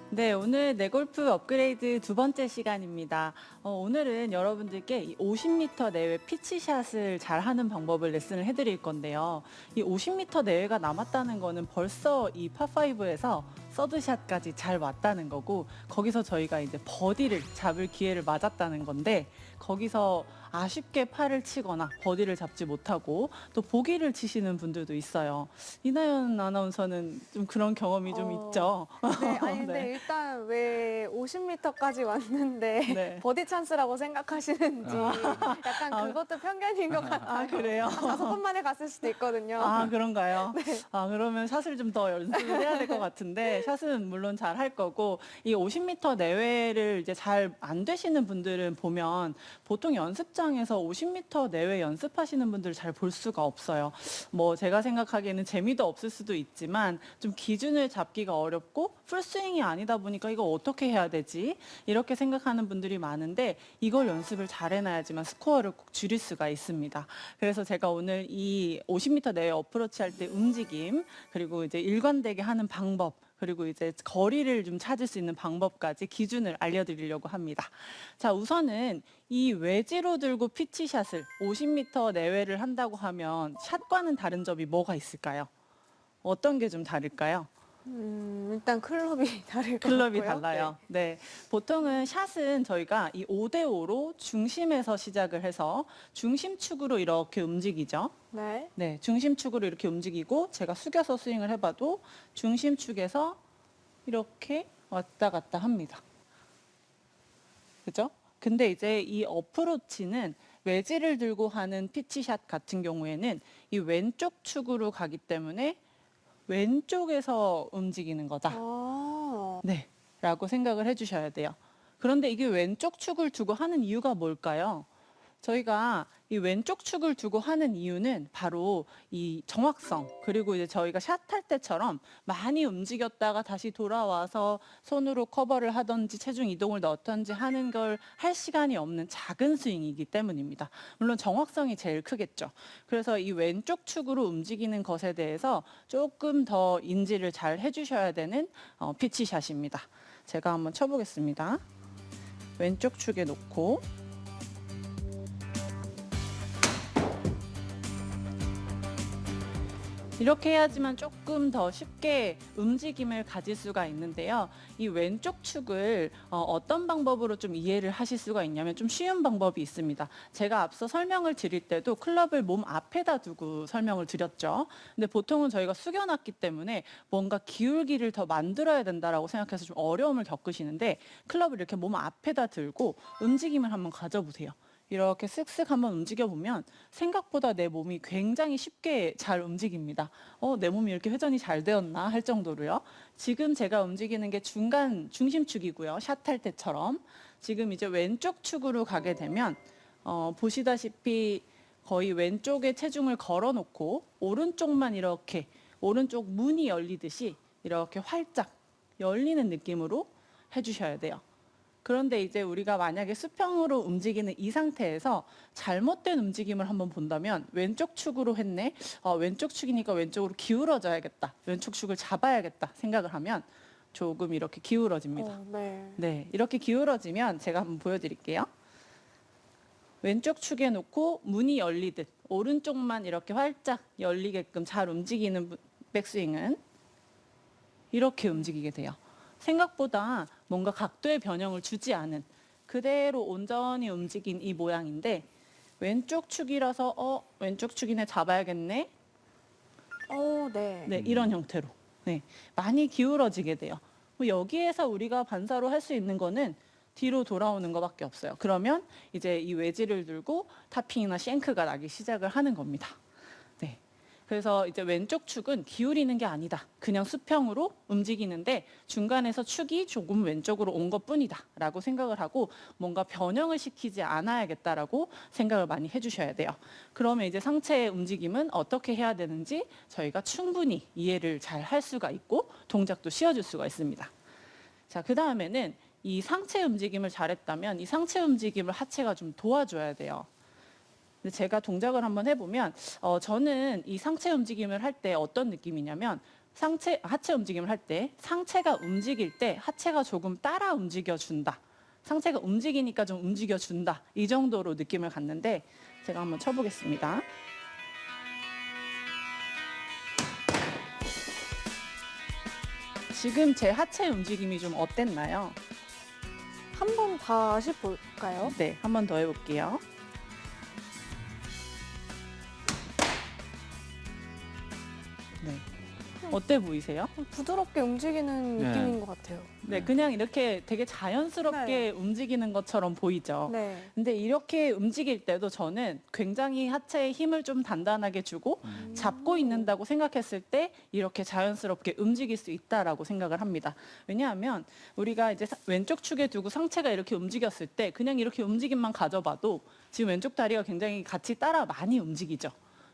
네, 오늘 내골프 업그레이드 두 번째 시간입니다. 오늘은 여러분들께 이 50m 내외 피치샷을 잘 하는 방법을 레슨을 해드릴 건데요. 이 50m 내외가 남았다는 거는 벌써 이 파5에서 서드샷까지 잘 왔다는 거고, 거기서 저희가 이제 버디를 잡을 기회를 맞았다는 건데, 거기서 아쉽게 팔을 치거나 버디를 잡지 못하고 또 보기를 치시는 분들도 있어요. 이나연 아나운서는 좀 그런 경험이 좀 있죠? 네, 아니 근데 네. 일단 왜 50m까지 왔는데 네. 버디 찬스라고 생각하시는지 약간 아, 그것도 편견인 것 같아요. 그래요? 한 5번 만에 갔을 수도 있거든요. 아, 그런가요? 그러면 샷을 좀 더 연습을 해야 될 것 같은데, 샷은 물론 잘 할 거고, 이 50m 내외를 이제 잘 안 되시는 분들은 보면, 보통 연습장에서 50m 내외 연습하시는 분들 잘 볼 수가 없어요. 뭐, 제가 생각하기에는 재미도 없을 수도 있지만, 좀 기준을 잡기가 어렵고, 풀스윙이 아니다 보니까 이거 어떻게 해야 되지? 이렇게 생각하는 분들이 많은데, 이걸 연습을 잘 해놔야지만 스코어를 꼭 줄일 수가 있습니다. 그래서 제가 오늘 이 50m 내외 어프로치 할 때 움직임, 그리고 이제 일관되게 하는 방법, 그리고 이제 거리를 좀 찾을 수 있는 방법까지 기준을 알려드리려고 합니다. 자, 우선은 이 외지로 들고 피치샷을 50m 내외를 한다고 하면 샷과는 다른 점이 뭐가 있을까요? 어떤 게 좀 다를까요? 일단 클럽이 다를 것 클럽이 같고요. 달라요. 네. 보통은 샷은 저희가 이 5대5로 중심에서 시작을 해서 중심축으로 이렇게 움직이죠. 네. 네, 중심축으로 이렇게 움직이고 제가 숙여서 스윙을 해봐도 중심축에서 이렇게 왔다 갔다 합니다. 그죠? 근데 이제 이 어프로치는 외지를 들고 하는 피치샷 같은 경우에는 이 왼쪽 축으로 가기 때문에 왼쪽에서 움직이는 거다. 아, 네, 라고 생각을 해주셔야 돼요. 그런데 이게 왼쪽 축을 두고 하는 이유가 뭘까요? 저희가 이 왼쪽 축을 두고 하는 이유는 바로 이 정확성, 그리고 이제 저희가 샷할 때처럼 많이 움직였다가 다시 돌아와서 손으로 커버를 하든지 체중 이동을 넣던지 하는 걸 할 시간이 없는 작은 스윙이기 때문입니다. 물론 정확성이 제일 크겠죠. 그래서 이 왼쪽 축으로 움직이는 것에 대해서 조금 더 인지를 잘 해주셔야 되는 피치샷입니다. 제가 한번 쳐보겠습니다. 왼쪽 축에 놓고 이렇게 해야지만 조금 더 쉽게 움직임을 가질 수가 있는데요. 이 왼쪽 축을 어떤 방법으로 좀 이해를 하실 수가 있냐면 좀 쉬운 방법이 있습니다. 제가 앞서 설명을 드릴 때도 클럽을 몸 앞에다 두고 설명을 드렸죠. 근데 보통은 저희가 숙여놨기 때문에 뭔가 기울기를 더 만들어야 된다라고 생각해서 좀 어려움을 겪으시는데 클럽을 이렇게 몸 앞에다 들고 움직임을 한번 가져보세요. 이렇게 쓱쓱 한번 움직여보면 생각보다 내 몸이 굉장히 쉽게 잘 움직입니다. 내 몸이 이렇게 회전이 잘 되었나 할 정도로요. 지금 제가 움직이는 게 중간 중심축이고요. 샷할 때처럼. 지금 이제 왼쪽 축으로 가게 되면 보시다시피 거의 왼쪽에 체중을 걸어놓고 오른쪽만 이렇게 오른쪽 문이 열리듯이 이렇게 활짝 열리는 느낌으로 해주셔야 돼요. 그런데 이제 우리가 만약에 수평으로 움직이는 이 상태에서 잘못된 움직임을 한번 본다면 왼쪽 축으로 했네. 왼쪽 축이니까 왼쪽으로 기울어져야겠다. 왼쪽 축을 잡아야겠다 생각을 하면 조금 이렇게 기울어집니다. 네. 네, 이렇게 기울어지면 제가 한번 보여드릴게요. 왼쪽 축에 놓고 문이 열리듯 오른쪽만 이렇게 활짝 열리게끔 잘 움직이는 백스윙은 이렇게 움직이게 돼요. 생각보다 뭔가 각도의 변형을 주지 않은 그대로 온전히 움직인 이 모양인데 왼쪽 축이라서 왼쪽 축이네 잡아야겠네. 네. 네, 이런 형태로. 네, 많이 기울어지게 돼요. 뭐 여기에서 우리가 반사로 할 수 있는 거는 뒤로 돌아오는 것밖에 없어요. 그러면 이제 이 외지를 들고 타핑이나 쉔크가 나기 시작을 하는 겁니다. 네. 그래서 이제 왼쪽 축은 기울이는 게 아니다. 그냥 수평으로 움직이는데 중간에서 축이 조금 왼쪽으로 온 것뿐이다. 라고 생각을 하고 뭔가 변형을 시키지 않아야겠다라고 생각을 많이 해주셔야 돼요. 그러면 이제 상체의 움직임은 어떻게 해야 되는지 저희가 충분히 이해를 잘 할 수가 있고 동작도 씌워줄 수가 있습니다. 자, 그 다음에는 이 상체 움직임을 잘했다면 이 상체 움직임을 하체가 좀 도와줘야 돼요. 근데 제가 동작을 한번 해보면 저는 이 상체 움직임을 할 때 어떤 느낌이냐면 하체 움직임을 할 때 상체가 움직일 때 하체가 조금 따라 움직여준다. 상체가 움직이니까 좀 움직여준다. 이 정도로 느낌을 갖는데 제가 한번 쳐보겠습니다. 지금 제 하체 움직임이 좀 어땠나요? 한 번 다시 볼까요? 네, 한 번 더 해볼게요. 네. 어때 보이세요? 부드럽게 움직이는 네. 느낌인 것 같아요. 네, 그냥 이렇게 되게 자연스럽게 움직이는 것처럼 보이죠. 네. 근데 이렇게 움직일 때도 저는 굉장히 하체에 힘을 좀 단단하게 주고 잡고 있는다고 생각했을 때 이렇게 자연스럽게 움직일 수 있다라고 생각을 합니다. 왜냐하면 우리가 이제 왼쪽 축에 두고 상체가 이렇게 움직였을 때 그냥 이렇게 움직임만 가져봐도 지금 왼쪽 다리가 굉장히 같이 따라 많이 움직이죠.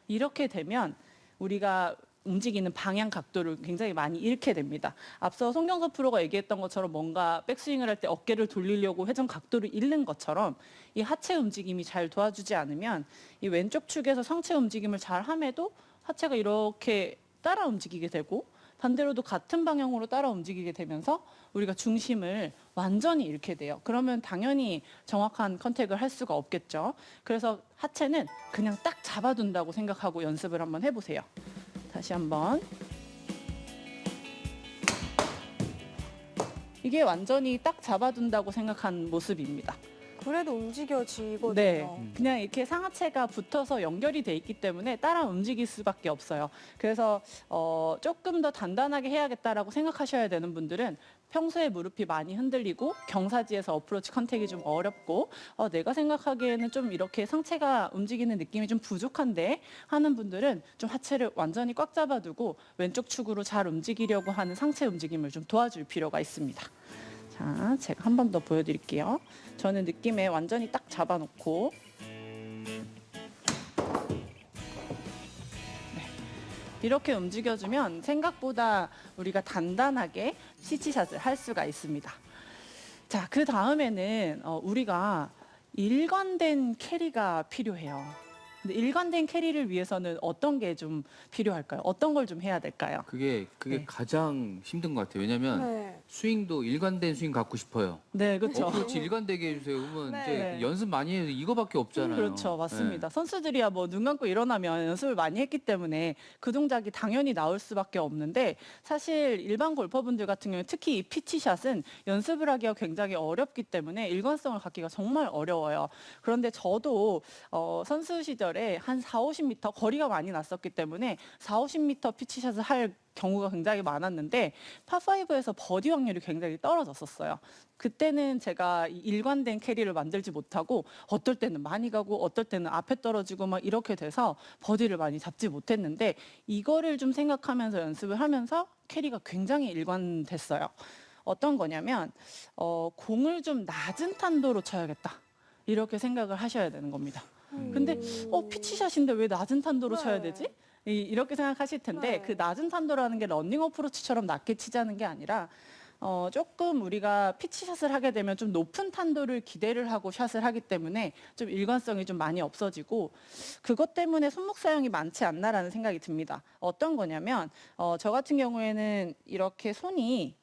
이렇게 되면 우리가 움직이는 방향 각도를 굉장히 많이 잃게 됩니다. 앞서 송경서 프로가 얘기했던 것처럼 뭔가 백스윙을 할 때 어깨를 돌리려고 회전 각도를 잃는 것처럼 이 하체 움직임이 잘 도와주지 않으면 이 왼쪽 축에서 상체 움직임을 잘 함에도 하체가 이렇게 따라 움직이게 되고 반대로도 같은 방향으로 따라 움직이게 되면서 우리가 중심을 완전히 잃게 돼요. 그러면 당연히 정확한 컨택을 할 수가 없겠죠. 그래서 하체는 그냥 딱 잡아둔다고 생각하고 연습을 한번 해보세요. 다시 한번. 이게 완전히 딱 잡아둔다고 생각한 모습입니다. 그래도 움직여지거든요. 네, 그냥 이렇게 상하체가 붙어서 연결이 돼 있기 때문에 따라 움직일 수밖에 없어요. 그래서 조금 더 단단하게 해야겠다라고 생각하셔야 되는 분들은 평소에 무릎이 많이 흔들리고 경사지에서 어프로치 컨택이 좀 어렵고 내가 생각하기에는 좀 이렇게 상체가 움직이는 느낌이 좀 부족한데 하는 분들은 좀 하체를 완전히 꽉 잡아두고 왼쪽 축으로 잘 움직이려고 하는 상체 움직임을 좀 도와줄 필요가 있습니다. 자, 제가 한 번 더 보여드릴게요. 저는 느낌에 완전히 딱 잡아놓고 이렇게 움직여주면 생각보다 우리가 단단하게 시치샷을 할 수가 있습니다. 자, 그 다음에는 우리가 일관된 캐리가 필요해요. 근데 일관된 캐리를 위해서는 어떤 게 좀 필요할까요? 어떤 걸 좀 해야 될까요? 그게 네. 가장 힘든 것 같아요. 왜냐면 네. 스윙도 일관된 스윙 갖고 싶어요. 네, 그렇죠. 어프로치 일관되게 해주세요. 그러면 네. 이제 네. 연습 많이 해도 이거밖에 없잖아요. 그렇죠, 맞습니다. 네. 선수들이야 뭐 눈 감고 일어나면 연습을 많이 했기 때문에 그 동작이 당연히 나올 수밖에 없는데 사실 일반 골퍼분들 같은 경우에 특히 이 피치샷은 연습을 하기가 굉장히 어렵기 때문에 일관성을 갖기가 정말 어려워요. 그런데 저도 선수 시절에 한 4, 50m 거리가 많이 났었기 때문에 4, 50m 피치샷을 할 경우가 굉장히 많았는데 파5에서 버디 확률이 굉장히 떨어졌었어요. 그때는 제가 이 일관된 캐리를 만들지 못하고 어떨 때는 많이 가고 어떨 때는 앞에 떨어지고 막 이렇게 돼서 버디를 많이 잡지 못했는데 이거를 좀 생각하면서 연습을 하면서 캐리가 굉장히 일관됐어요. 어떤 거냐면 공을 좀 낮은 탄도로 쳐야겠다. 이렇게 생각을 하셔야 되는 겁니다. 근데 피치샷인데 왜 낮은 탄도로 쳐야 네. 되지? 이렇게 생각하실 텐데 네. 그 낮은 탄도라는 게 러닝 어프로치처럼 낮게 치자는 게 아니라 조금 우리가 피치샷을 하게 되면 좀 높은 탄도를 기대를 하고 샷을 하기 때문에 좀 일관성이 좀 많이 없어지고 그것 때문에 손목 사용이 많지 않나라는 생각이 듭니다. 어떤 거냐면 저 같은 경우에는 이렇게 손이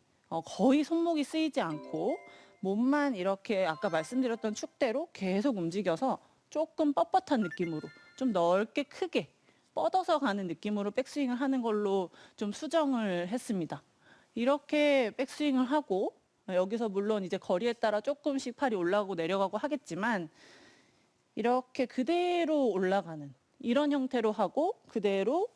거의 손목이 쓰이지 않고 몸만 이렇게 아까 말씀드렸던 축대로 계속 움직여서 조금 뻣뻣한 느낌으로 좀 넓게 크게 뻗어서 가는 느낌으로 백스윙을 하는 걸로 좀 수정을 했습니다. 이렇게 백스윙을 하고 여기서 물론 이제 거리에 따라 조금씩 팔이 올라가고 내려가고 하겠지만 이렇게 그대로 올라가는 이런 형태로 하고 그대로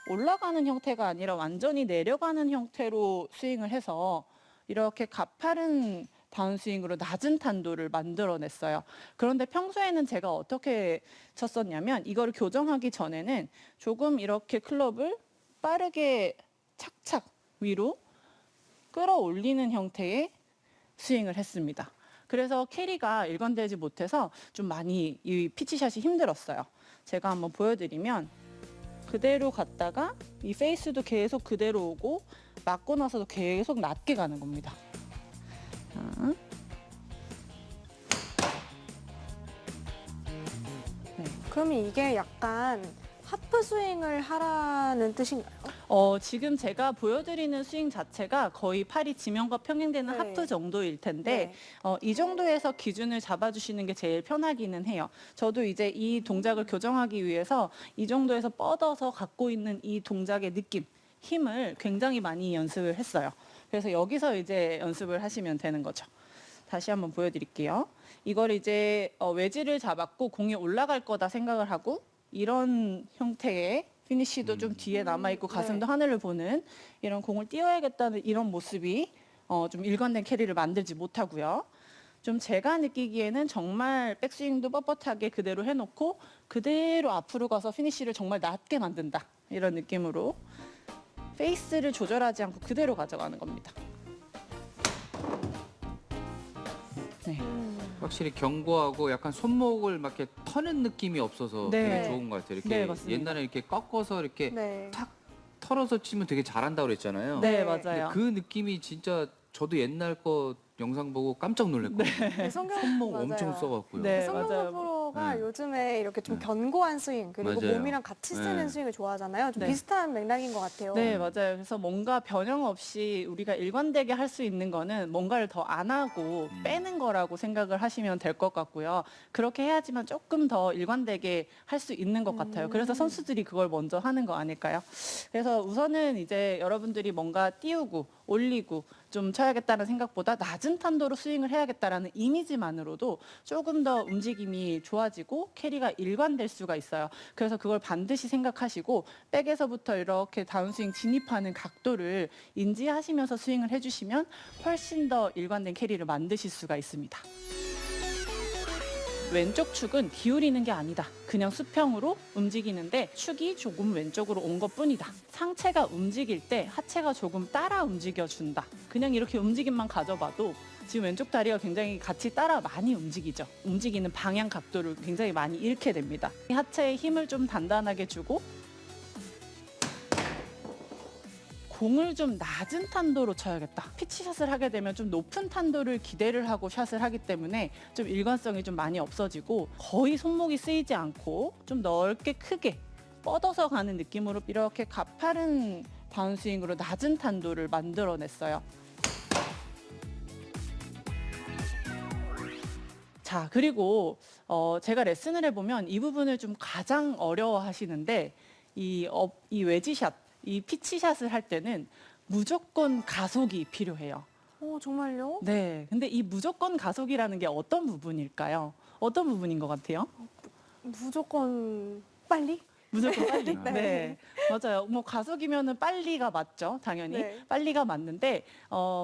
올라가는 형태가 아니라 완전히 내려가는 형태로 스윙을 해서 이렇게 가파른 다운스윙으로 낮은 탄도를 만들어냈어요. 그런데 평소에는 제가 어떻게 쳤었냐면 이거를 교정하기 전에는 조금 이렇게 클럽을 빠르게 착착 위로 끌어올리는 형태의 스윙을 했습니다. 그래서 캐리가 일관되지 못해서 좀 많이 이 피치샷이 힘들었어요. 제가 한번 보여드리면 그대로 갔다가 이 페이스도 계속 그대로 오고 맞고 나서도 계속 낮게 가는 겁니다. 자. 그러면 이게 약간 하프 스윙을 하라는 뜻인가요? 지금 제가 보여드리는 스윙 자체가 거의 팔이 지면과 평행되는 네. 하프 정도일 텐데 이 정도에서 기준을 잡아주시는 게 제일 편하기는 해요. 저도 이제 이 동작을 교정하기 위해서 이 정도에서 뻗어서 갖고 있는 이 동작의 느낌, 힘을 굉장히 많이 연습을 했어요. 그래서 여기서 이제 연습을 하시면 되는 거죠. 다시 한번 보여드릴게요. 이걸 이제 웨지를 잡았고 공이 올라갈 거다 생각을 하고 이런 형태의 피니쉬도 좀 뒤에 남아있고 가슴도 하늘을 보는 이런 공을 띄워야겠다는 이런 모습이 좀 일관된 캐리를 만들지 못하고요. 좀 제가 느끼기에는 정말 백스윙도 뻣뻣하게 그대로 해놓고 그대로 앞으로 가서 피니쉬를 정말 낮게 만든다. 이런 느낌으로 페이스를 조절하지 않고 그대로 가져가는 겁니다. 네. 확실히 견고하고 약간 손목을 막 이렇게 터는 느낌이 없어서 네. 되게 좋은 것 같아요. 이렇게 네, 맞습니다. 옛날에 이렇게 꺾어서 이렇게 네. 탁 털어서 치면 되게 잘한다고 그랬잖아요. 네, 네. 근데 맞아요. 그 느낌이 진짜 저도 옛날 거 영상 보고 깜짝 놀랐거든요. 네, 성경 손목 맞아요. 엄청 써갖고요. 네. 성경섭 맞아요. 프로가 네. 요즘에 이렇게 좀 네. 견고한 스윙 그리고 맞아요. 몸이랑 같이 쓰는 네. 스윙을 좋아하잖아요. 좀 네. 비슷한 맥락인 것 같아요. 네, 맞아요. 그래서 뭔가 변형 없이 우리가 일관되게 할 수 있는 거는 뭔가를 더 안 하고 빼는 거라고 생각을 하시면 될 것 같고요. 그렇게 해야지만 조금 더 일관되게 할 수 있는 것 같아요. 그래서 선수들이 그걸 먼저 하는 거 아닐까요? 그래서 우선은 이제 여러분들이 뭔가 띄우고 올리고 좀 쳐야겠다는 생각보다 낮은 탄도로 스윙을 해야겠다라는 이미지만으로도 조금 더 움직임이 좋아지고 캐리가 일관될 수가 있어요. 그래서 그걸 반드시 생각하시고 백에서부터 이렇게 다운스윙 진입하는 각도를 인지하시면서 스윙을 해주시면 훨씬 더 일관된 캐리를 만드실 수가 있습니다. 왼쪽 축은 기울이는 게 아니다. 그냥 수평으로 움직이는데 축이 조금 왼쪽으로 온 것뿐이다. 상체가 움직일 때 하체가 조금 따라 움직여준다. 그냥 이렇게 움직임만 가져봐도 지금 왼쪽 다리가 굉장히 같이 따라 많이 움직이죠. 움직이는 방향 각도를 굉장히 많이 잃게 됩니다. 이 하체에 힘을 좀 단단하게 주고 공을 좀 낮은 탄도로 쳐야겠다. 피치샷을 하게 되면 좀 높은 탄도를 기대를 하고 샷을 하기 때문에 좀 일관성이 좀 많이 없어지고 거의 손목이 쓰이지 않고 좀 넓게 크게 뻗어서 가는 느낌으로 이렇게 가파른 다운스윙으로 낮은 탄도를 만들어냈어요. 자, 그리고 제가 레슨을 해보면 이 부분을 좀 가장 어려워하시는데 이 웨지샷, 이 피치샷을 할 때는 무조건 가속이 필요해요. 정말요? 네, 근데 이 무조건 가속이라는 게 어떤 부분일까요? 어떤 부분인 것 같아요? 무조건 빨리? 무조건 빨리? 네. 네, 맞아요. 뭐 가속이면은 빨리가 맞죠, 당연히. 네. 빨리가 맞는데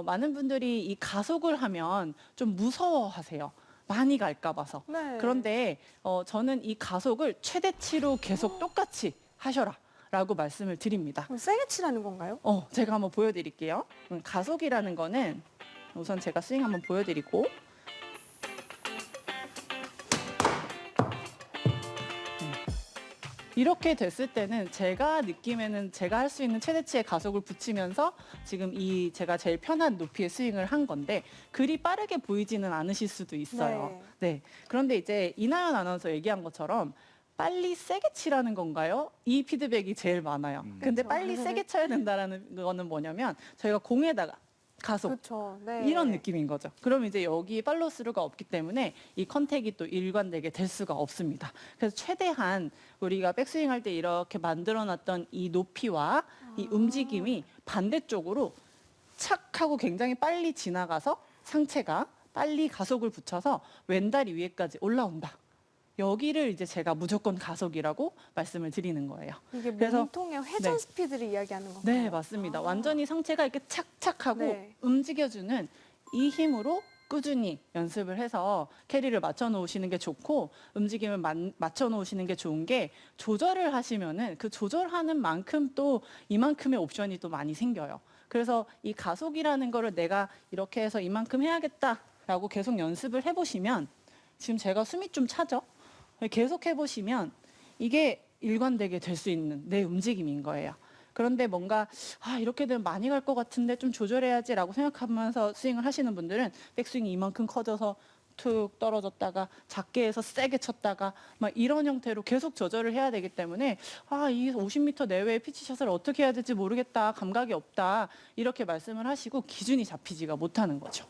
많은 분들이 이 가속을 하면 좀 무서워하세요. 많이 갈까 봐서. 네. 그런데 저는 이 가속을 최대치로 계속 똑같이 하셔라 라고 말씀을 드립니다. 그럼 세게 치라는 건가요? 제가 한번 보여드릴게요. 가속이라는 거는 우선 제가 스윙 한번 보여드리고 이렇게 됐을 때는 제가 느낌에는 제가 할 수 있는 최대치의 가속을 붙이면서 지금 이 제가 제일 편한 높이의 스윙을 한 건데 그리 빠르게 보이지는 않으실 수도 있어요. 네. 그런데 이제 이나연 아나운서 얘기한 것처럼 빨리 세게 치라는 건가요? 이 피드백이 제일 많아요. 근데 그쵸. 빨리 세게 쳐야 된다라는 거는 뭐냐면 저희가 공에다가 가속 그렇죠. 네. 이런 느낌인 거죠. 그럼 이제 여기 팔로스루가 없기 때문에 이 컨택이 또 일관되게 될 수가 없습니다. 그래서 최대한 우리가 백스윙 할 때 이렇게 만들어놨던 이 높이와 이 움직임이 반대쪽으로 착 하고 굉장히 빨리 지나가서 상체가 빨리 가속을 붙여서 왼다리 위에까지 올라온다. 여기를 이제 제가 무조건 가속이라고 말씀을 드리는 거예요. 이게 그래서- 몸통의 회전 네. 스피드를 이야기하는 건가요? 네, 맞습니다. 완전히 상체가 이렇게 착착하고 네. 움직여주는 이 힘으로 꾸준히 연습을 해서 캐리를 맞춰 놓으시는 게 좋고 움직임을 맞춰 놓으시는 게 좋은 게 조절을 하시면은 그 조절하는 만큼 또 이만큼의 옵션이 또 많이 생겨요. 그래서 이 가속이라는 거를 내가 이렇게 해서 이만큼 해야겠다라고 계속 연습을 해보시면 지금 제가 숨이 좀 차죠? 계속 해보시면 이게 일관되게 될 수 있는 내 움직임인 거예요. 그런데 뭔가 이렇게 되면 많이 갈 것 같은데 좀 조절해야지라고 생각하면서 스윙을 하시는 분들은 백스윙이 이만큼 커져서 툭툭 떨어졌다가 작게 해서 세게 쳤다가 막 이런 형태로 계속 조절을 해야 되기 때문에 이 50m 내외의 피치샷을 어떻게 해야 될지 모르겠다, 감각이 없다 이렇게 말씀을 하시고 기준이 잡히지가 못하는 거죠.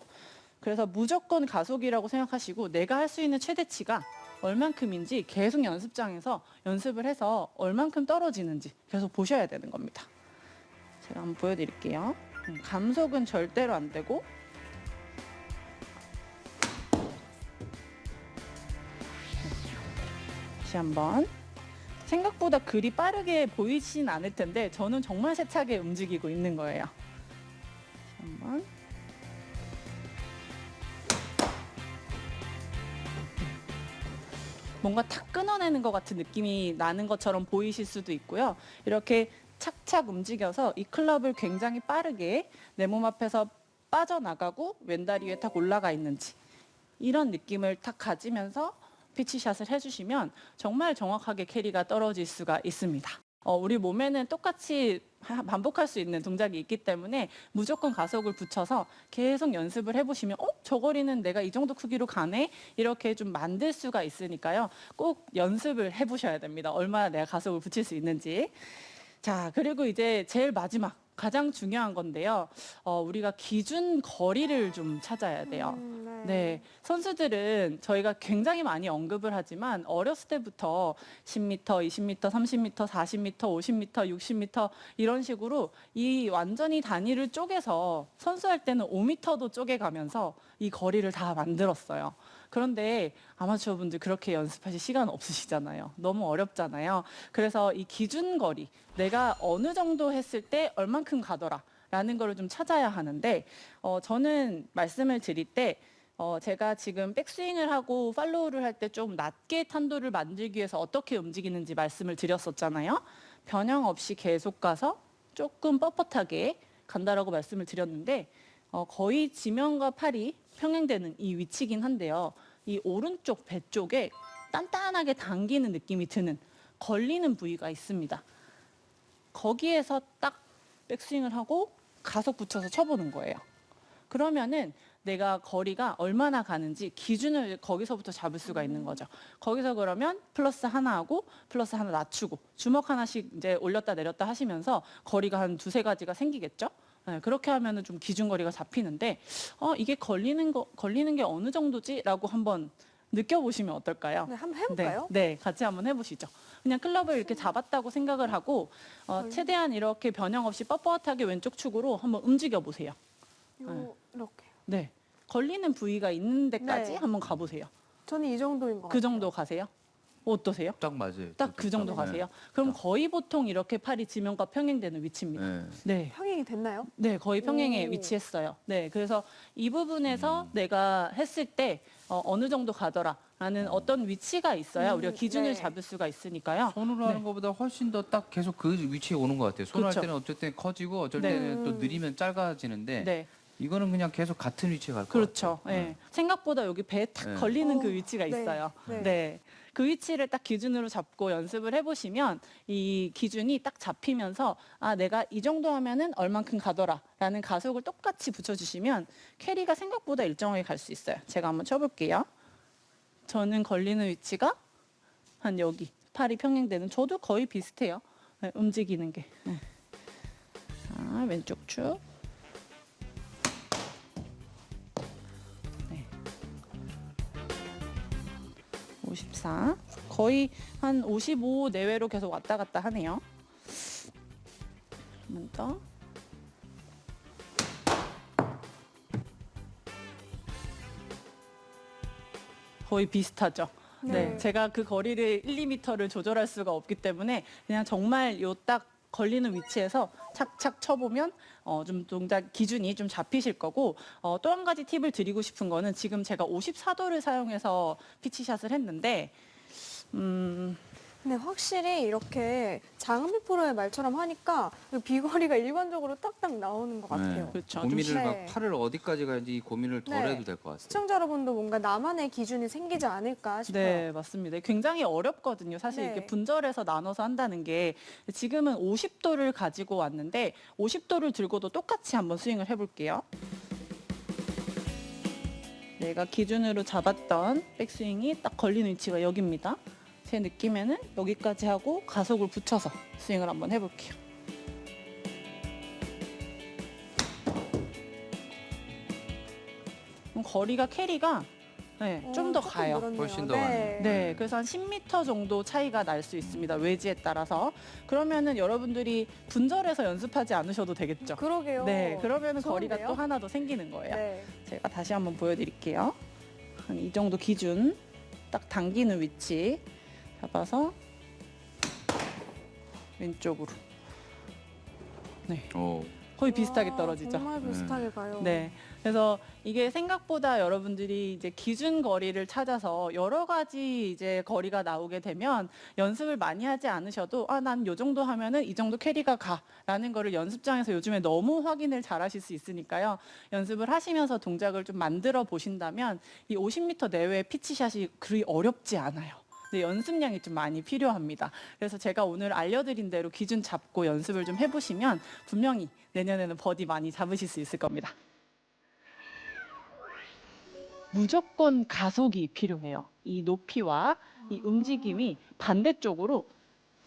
그래서 무조건 가속이라고 생각하시고 내가 할 수 있는 최대치가 얼만큼인지 계속 연습장에서 연습을 해서 얼만큼 떨어지는지 계속 보셔야 되는 겁니다. 제가 한번 보여드릴게요. 감속은 절대로 안 되고 다시 한번. 생각보다 그리 빠르게 보이진 않을 텐데 저는 정말 세차게 움직이고 있는 거예요. 다시 한번. 뭔가 탁 끊어내는 것 같은 느낌이 나는 것처럼 보이실 수도 있고요. 이렇게 착착 움직여서 이 클럽을 굉장히 빠르게 내 몸 앞에서 빠져나가고 왼다리 위에 탁 올라가 있는지 이런 느낌을 탁 가지면서 피치샷을 해주시면 정말 정확하게 캐리가 떨어질 수가 있습니다. 우리 몸에는 똑같이 반복할 수 있는 동작이 있기 때문에 무조건 가속을 붙여서 계속 연습을 해보시면 저 거리는 내가 이 정도 크기로 가네? 이렇게 좀 만들 수가 있으니까요. 꼭 연습을 해보셔야 됩니다. 얼마나 내가 가속을 붙일 수 있는지. 자, 그리고 이제 제일 마지막 가장 중요한 건데요. 우리가 기준 거리를 좀 찾아야 돼요. 네, 선수들은 저희가 굉장히 많이 언급을 하지만 어렸을 때부터 10m, 20m, 30m, 40m, 50m, 60m 이런 식으로 이 완전히 단위를 쪼개서 선수할 때는 5m도 쪼개가면서 이 거리를 다 만들었어요. 그런데 아마추어 분들 그렇게 연습하실 시간 없으시잖아요. 너무 어렵잖아요. 그래서 이 기준 거리, 내가 어느 정도 했을 때 얼만큼 가더라 라는 거를 좀 찾아야 하는데 저는 말씀을 드릴 때 제가 지금 백스윙을 하고 팔로우를 할 때 좀 낮게 탄도를 만들기 위해서 어떻게 움직이는지 말씀을 드렸었잖아요. 변형 없이 계속 가서 조금 뻣뻣하게 간다라고 말씀을 드렸는데 거의 지면과 팔이 평행되는 이 위치긴 한데요. 이 오른쪽 배 쪽에 단단하게 당기는 느낌이 드는 걸리는 부위가 있습니다. 거기에서 딱 백스윙을 하고 가속 붙여서 쳐보는 거예요. 그러면은 내가 거리가 얼마나 가는지 기준을 거기서부터 잡을 수가 있는 거죠. 거기서 그러면 플러스 하나 하고 플러스 하나 낮추고 주먹 하나씩 이제 올렸다 내렸다 하시면서 거리가 한 두세 가지가 생기겠죠. 네, 그렇게 하면은 좀 기준 거리가 잡히는데 이게 걸리는 게 어느 정도지라고 한번 느껴보시면 어떨까요? 네, 한번 해볼까요? 네, 같이 한번 해보시죠. 그냥 클럽을 이렇게 잡았다고 생각을 하고 최대한 이렇게 변형 없이 뻣뻣하게 왼쪽 축으로 한번 움직여 보세요. 이렇게. 네, 걸리는 부위가 있는 데까지 네. 한번 가보세요. 저는 이 정도인 것 그 같아요. 정도 가세요? 어떠세요? 딱 맞아요. 딱 그 정도 가세요? 그럼 거의 보통 이렇게 팔이 지면과 평행되는 위치입니다. 네. 네. 평행이 됐나요? 네, 거의 평행에 오. 위치했어요. 네, 그래서 이 부분에서 내가 했을 때 어느 정도 가더라라는 어떤 위치가 있어야 우리가 기준을 네. 잡을 수가 있으니까요. 손으로 하는 것보다 훨씬 더 딱 계속 그 위치에 오는 것 같아요. 손으로 그렇죠. 할 때는 어쩔 땐 커지고 어쩔 네. 때는 또 느리면 짧아지는데 네, 이거는 그냥 계속 같은 위치에 갈 것 그렇죠. 같아요. 네. 생각보다 여기 배에 탁 네. 걸리는 그 어, 위치가 네, 있어요. 네. 네. 그 위치를 딱 기준으로 잡고 연습을 해보시면 이 기준이 딱 잡히면서 내가 이 정도 하면은 얼만큼 가더라라는 가속을 똑같이 붙여주시면 캐리가 생각보다 일정하게 갈 수 있어요. 제가 한번 쳐볼게요. 저는 걸리는 위치가 한 여기 팔이 평행되는 저도 거의 비슷해요. 네, 움직이는 게. 네. 자, 왼쪽 축. 네. 54. 거의 한 55 내외로 계속 왔다 갔다 하네요. 한 번 더. 거의 비슷하죠. 네. 제가 그 거리를 1, 2m를 조절할 수가 없기 때문에 그냥 정말 요 딱 걸리는 위치에서 착착 쳐보면 좀 동작 기준이 좀 잡히실 거고 또 한 가지 팁을 드리고 싶은 거는 지금 제가 54도를 사용해서 피치샷을 했는데 근데 확실히 이렇게 장은비 프로의 말처럼 하니까 비거리가 일관적으로 딱딱 나오는 것 같아요. 네. 그렇죠. 고민을 좀 막 네. 팔을 어디까지 가야지 이 고민을 덜 네. 해도 될 것 같아요. 시청자 여러분도 뭔가 나만의 기준이 생기지 않을까 싶어요. 네, 맞습니다. 굉장히 어렵거든요. 사실 네. 이렇게 분절해서 나눠서 한다는 게 지금은 50도를 가지고 왔는데 50도를 들고도 똑같이 한번 스윙을 해볼게요. 내가 기준으로 잡았던 백스윙이 딱 걸리는 위치가 여기입니다. 제 느낌에는 여기까지 하고 가속을 붙여서 스윙을 한번 해볼게요. 그럼 거리가 캐리가 좀 더 조금 가요. 늘었네요. 훨씬 더 네. 가네요. 네, 그래서 한 10m 정도 차이가 날 수 있습니다. 외지에 따라서. 그러면은 여러분들이 분절해서 연습하지 않으셔도 되겠죠. 그러게요. 네, 그러면은 거리가 좋은데요? 또 하나 더 생기는 거예요. 네. 제가 다시 한번 보여드릴게요. 한 이 정도 기준, 딱 당기는 위치 잡아서 왼쪽으로. 네, 오. 거의 비슷하게 와, 떨어지죠. 정말 비슷하게 가요. 네. 그래서 이게 생각보다 여러분들이 이제 기준 거리를 찾아서 여러 가지 이제 거리가 나오게 되면 연습을 많이 하지 않으셔도 난 요 정도 하면은 이 정도 캐리가 가라는 거를 연습장에서 요즘에 너무 확인을 잘 하실 수 있으니까요. 연습을 하시면서 동작을 좀 만들어 보신다면 이 50m 내외의 피치샷이 그리 어렵지 않아요. 근데 연습량이 좀 많이 필요합니다. 그래서 제가 오늘 알려드린 대로 기준 잡고 연습을 좀 해보시면 분명히 내년에는 버디 많이 잡으실 수 있을 겁니다. 무조건 가속이 필요해요. 이 높이와 이 움직임이 반대쪽으로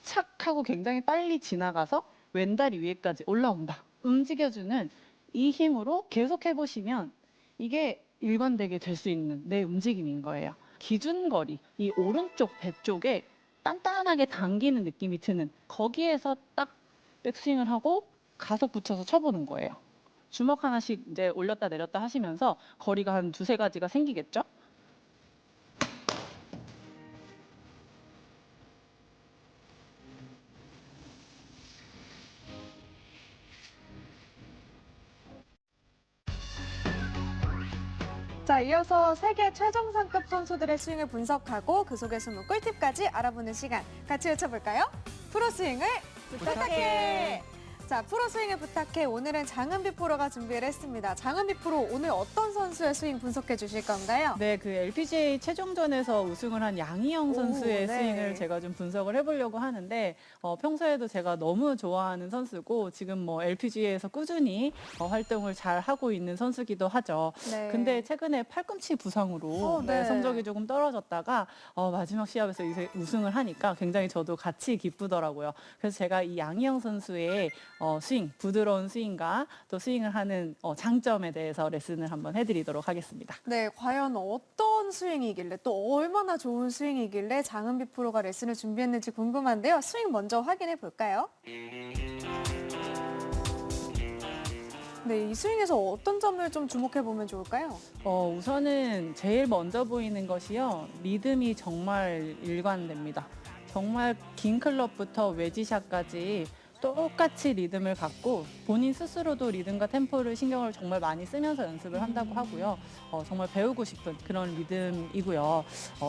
착 하고 굉장히 빨리 지나가서 왼다리 위에까지 올라온다. 움직여주는 이 힘으로 계속 해보시면 이게 일관되게 될 수 있는 내 움직임인 거예요. 기준거리, 이 오른쪽 배 쪽에 단단하게 당기는 느낌이 드는 거기에서 딱 백스윙을 하고 가속 붙여서 쳐보는 거예요. 주먹 하나씩 이제 올렸다 내렸다 하시면서 거리가 한 두세 가지가 생기겠죠? 자, 이어서 세계 최정상급 선수들의 스윙을 분석하고 그 속에 숨은 꿀팁까지 알아보는 시간 같이 외쳐볼까요? 프로스윙을 부탁해! 자, 프로스윙을 부탁해. 오늘은 장은비 프로가 준비를 했습니다. 장은비 프로, 오늘 어떤 선수의 스윙 분석해 주실 건가요? 네, 그 LPGA 최종전에서 우승을 한 양희영 오, 선수의 네. 스윙을 제가 좀 분석을 해보려고 하는데 평소에도 제가 너무 좋아하는 선수고 지금 뭐 LPGA에서 꾸준히 활동을 잘 하고 있는 선수기도 하죠. 네. 근데 최근에 팔꿈치 부상으로 네. 성적이 조금 떨어졌다가 마지막 시합에서 우승을 하니까 굉장히 저도 같이 기쁘더라고요. 그래서 제가 이 양희영 선수의 스윙, 부드러운 스윙과 또 스윙을 하는 장점에 대해서 레슨을 한번 해드리도록 하겠습니다. 네, 과연 어떤 스윙이길래 또 얼마나 좋은 스윙이길래 장은비 프로가 레슨을 준비했는지 궁금한데요. 스윙 먼저 확인해 볼까요? 네, 이 스윙에서 어떤 점을 좀 주목해 보면 좋을까요? 우선은 제일 먼저 보이는 것이요. 리듬이 정말 일관됩니다. 정말 긴 클럽부터 외지샷까지 똑같이 리듬을 갖고 본인 스스로도 리듬과 템포를 신경을 정말 많이 쓰면서 연습을 한다고 하고요. 정말 배우고 싶은 그런 리듬이고요.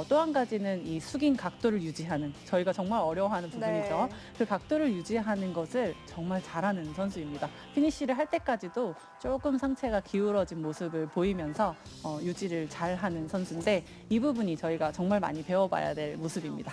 또 한 가지는 이 숙인 각도를 유지하는 저희가 정말 어려워하는 부분이죠. 네. 그 각도를 유지하는 것을 정말 잘하는 선수입니다. 피니쉬를 할 때까지도 조금 상체가 기울어진 모습을 보이면서 유지를 잘하는 선수인데 이 부분이 저희가 정말 많이 배워봐야 될 모습입니다.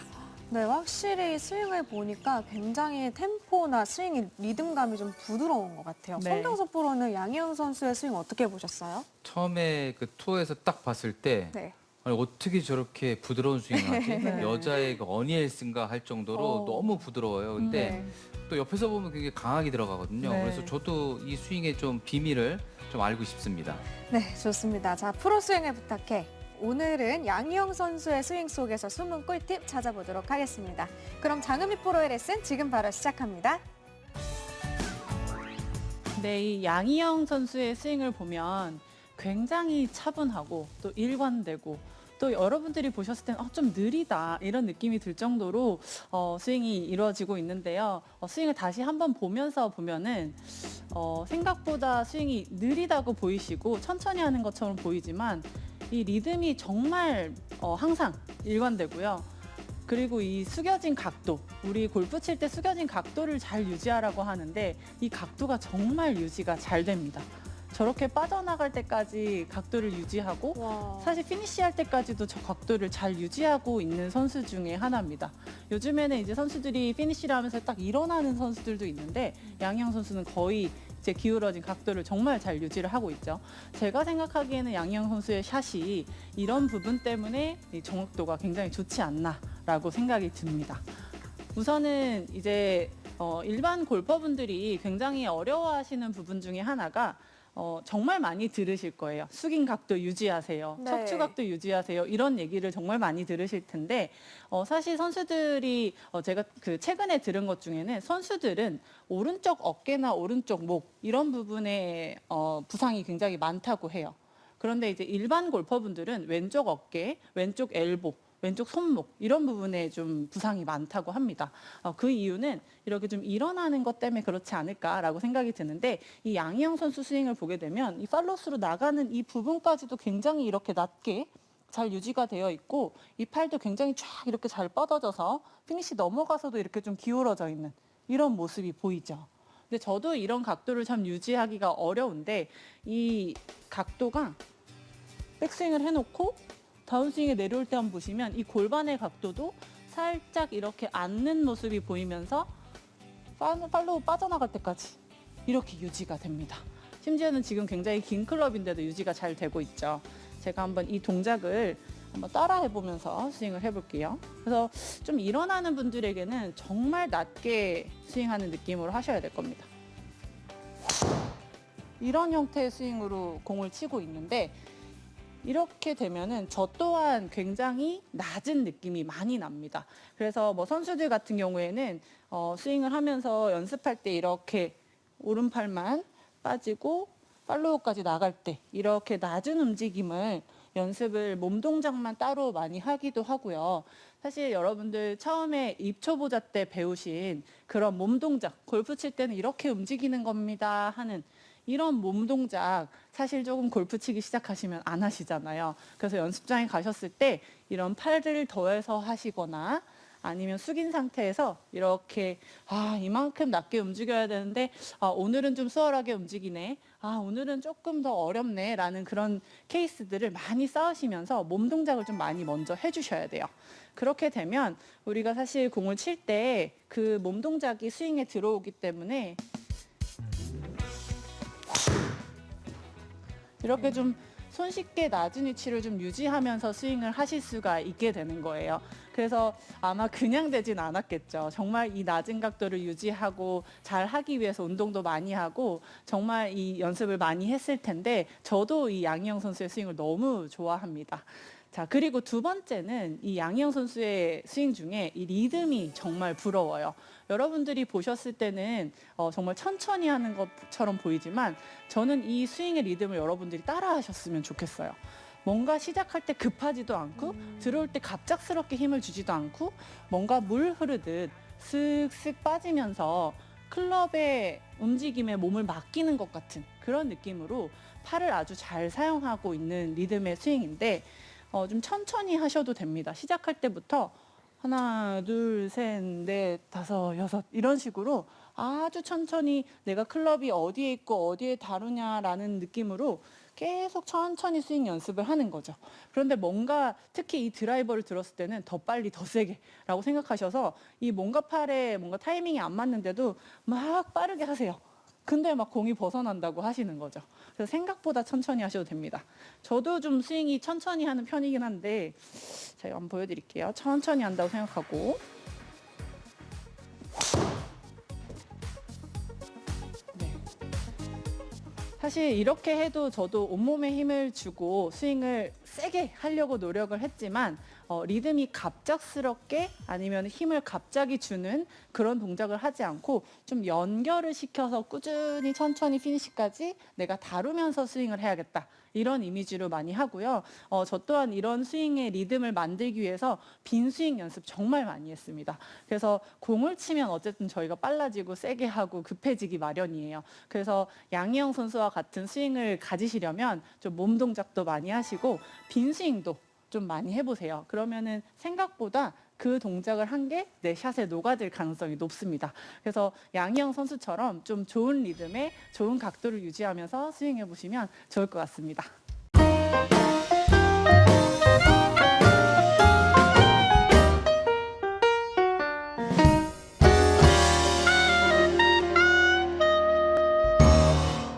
네, 확실히 스윙을 보니까 굉장히 템포나 스윙 리듬감이 좀 부드러운 것 같아요. 네. 손경섭 프로는 양희영 선수의 스윙 어떻게 보셨어요? 처음에 그 투어에서 딱 봤을 때 네. 아니, 어떻게 저렇게 부드러운 스윙을 하지? 네. 여자의 그 어니엘슨가 할 정도로 너무 부드러워요. 근데 네. 또 옆에서 보면 굉장히 강하게 들어가거든요. 네. 그래서 저도 이 스윙의 좀 비밀을 좀 알고 싶습니다. 네, 좋습니다. 자, 프로 스윙을 부탁해. 오늘은 양희영 선수의 스윙 속에서 숨은 꿀팁 찾아보도록 하겠습니다. 그럼 장은비 프로의 레슨 지금 바로 시작합니다. 네, 이 양희영 선수의 스윙을 보면 굉장히 차분하고 또 일관되고 또 여러분들이 보셨을 때는 좀 느리다 이런 느낌이 들 정도로 스윙이 이루어지고 있는데요. 스윙을 다시 한번 보면서 보면은 생각보다 스윙이 느리다고 보이시고 천천히 하는 것처럼 보이지만 이 리듬이 정말 항상 일관되고요. 그리고 이 숙여진 각도, 우리 골프 칠 때 숙여진 각도를 잘 유지하라고 하는데 이 각도가 정말 유지가 잘 됩니다. 저렇게 빠져나갈 때까지 각도를 유지하고 와. 사실 피니시 할 때까지도 저 각도를 잘 유지하고 있는 선수 중에 하나입니다. 요즘에는 이제 선수들이 피니시를 하면서 딱 일어나는 선수들도 있는데 양희영 선수는 거의 제 기울어진 각도를 정말 잘 유지를 하고 있죠. 제가 생각하기에는 양희영 선수의 샷이 이런 부분 때문에 이 정확도가 굉장히 좋지 않나라고 생각이 듭니다. 우선은 이제 일반 골퍼분들이 굉장히 어려워하시는 부분 중에 하나가 정말 많이 들으실 거예요. 숙인 각도 유지하세요. 네. 척추 각도 유지하세요. 이런 얘기를 정말 많이 들으실 텐데 사실 선수들이 제가 그 최근에 들은 것 중에는 선수들은 오른쪽 어깨나 오른쪽 목 이런 부분에 부상이 굉장히 많다고 해요. 그런데 이제 일반 골퍼분들은 왼쪽 어깨, 왼쪽 엘보, 왼쪽 손목 이런 부분에 좀 부상이 많다고 합니다. 그 이유는 이렇게 좀 일어나는 것 때문에 그렇지 않을까라고 생각이 드는데 이 양희영 선수 스윙을 보게 되면 이 팔로스로 나가는 이 부분까지도 굉장히 이렇게 낮게 잘 유지가 되어 있고 이 팔도 굉장히 쫙 이렇게 잘 뻗어져서 피니시 넘어가서도 이렇게 좀 기울어져 있는 이런 모습이 보이죠. 근데 저도 이런 각도를 참 유지하기가 어려운데 이 각도가 백스윙을 해놓고 다운스윙에 내려올 때 한번 보시면 이 골반의 각도도 살짝 이렇게 앉는 모습이 보이면서 팔로우 빠져나갈 때까지 이렇게 유지가 됩니다. 심지어는 지금 굉장히 긴 클럽인데도 유지가 잘 되고 있죠. 제가 한번 이 동작을 한번 따라 해보면서 스윙을 해볼게요. 그래서 좀 일어나는 분들에게는 정말 낮게 스윙하는 느낌으로 하셔야 될 겁니다. 이런 형태의 스윙으로 공을 치고 있는데 이렇게 되면은 저 또한 굉장히 낮은 느낌이 많이 납니다. 그래서 뭐 선수들 같은 경우에는 스윙을 하면서 연습할 때 이렇게 오른팔만 빠지고 팔로우까지 나갈 때 이렇게 낮은 움직임을 연습을 몸 동작만 따로 많이 하기도 하고요. 사실 여러분들 처음에 입초보자 때 배우신 그런 몸 동작, 골프 칠 때는 이렇게 움직이는 겁니다 하는 이런 몸 동작 사실 조금 골프 치기 시작하시면 안 하시잖아요. 그래서 연습장에 가셨을 때 이런 팔을 더해서 하시거나 아니면 숙인 상태에서 이렇게 이만큼 낮게 움직여야 되는데 오늘은 좀 수월하게 움직이네. 오늘은 조금 더 어렵네 라는 그런 케이스들을 많이 쌓으시면서 몸 동작을 좀 많이 먼저 해주셔야 돼요. 그렇게 되면 우리가 사실 공을 칠 때 그 몸 동작이 스윙에 들어오기 때문에 이렇게 좀 손쉽게 낮은 위치를 좀 유지하면서 스윙을 하실 수가 있게 되는 거예요. 그래서 아마 그냥 되진 않았겠죠. 정말 이 낮은 각도를 유지하고 잘 하기 위해서 운동도 많이 하고 정말 이 연습을 많이 했을 텐데 저도 이 양희영 선수의 스윙을 너무 좋아합니다. 자, 그리고 두 번째는 이 양희영 선수의 스윙 중에 이 리듬이 정말 부러워요. 여러분들이 보셨을 때는 정말 천천히 하는 것처럼 보이지만 저는 이 스윙의 리듬을 여러분들이 따라 하셨으면 좋겠어요. 뭔가 시작할 때 급하지도 않고 들어올 때 갑작스럽게 힘을 주지도 않고 뭔가 물 흐르듯 슥슥 빠지면서 클럽의 움직임에 몸을 맡기는 것 같은 그런 느낌으로 팔을 아주 잘 사용하고 있는 리듬의 스윙인데 좀 천천히 하셔도 됩니다. 시작할 때부터 하나, 둘, 셋, 넷, 다섯, 여섯 이런 식으로 아주 천천히 내가 클럽이 어디에 있고 어디에 다루냐라는 느낌으로 계속 천천히 스윙 연습을 하는 거죠. 그런데 뭔가 특히 이 드라이버를 들었을 때는 더 빨리 더 세게 라고 생각하셔서 이 뭔가 팔에 뭔가 타이밍이 안 맞는데도 막 빠르게 하세요. 근데 막 공이 벗어난다고 하시는 거죠. 그래서 생각보다 천천히 하셔도 됩니다. 저도 좀 스윙이 천천히 하는 편이긴 한데 제가 한번 보여드릴게요. 천천히 한다고 생각하고 네. 사실 이렇게 해도 저도 온몸에 힘을 주고 스윙을 세게 하려고 노력을 했지만 리듬이 갑작스럽게 아니면 힘을 갑자기 주는 그런 동작을 하지 않고 좀 연결을 시켜서 꾸준히 천천히 피니시까지 내가 다루면서 스윙을 해야겠다. 이런 이미지로 많이 하고요. 저 또한 이런 스윙의 리듬을 만들기 위해서 빈 스윙 연습 정말 많이 했습니다. 그래서 공을 치면 어쨌든 저희가 빨라지고 세게 하고 급해지기 마련이에요. 그래서 양희영 선수와 같은 스윙을 가지시려면 좀 몸 동작도 많이 하시고 빈 스윙도 좀 많이 해보세요. 그러면은 생각보다 그 동작을 한 게 내 샷에 녹아들 가능성이 높습니다. 그래서 양희영 선수처럼 좀 좋은 리듬에 좋은 각도를 유지하면서 스윙해 보시면 좋을 것 같습니다.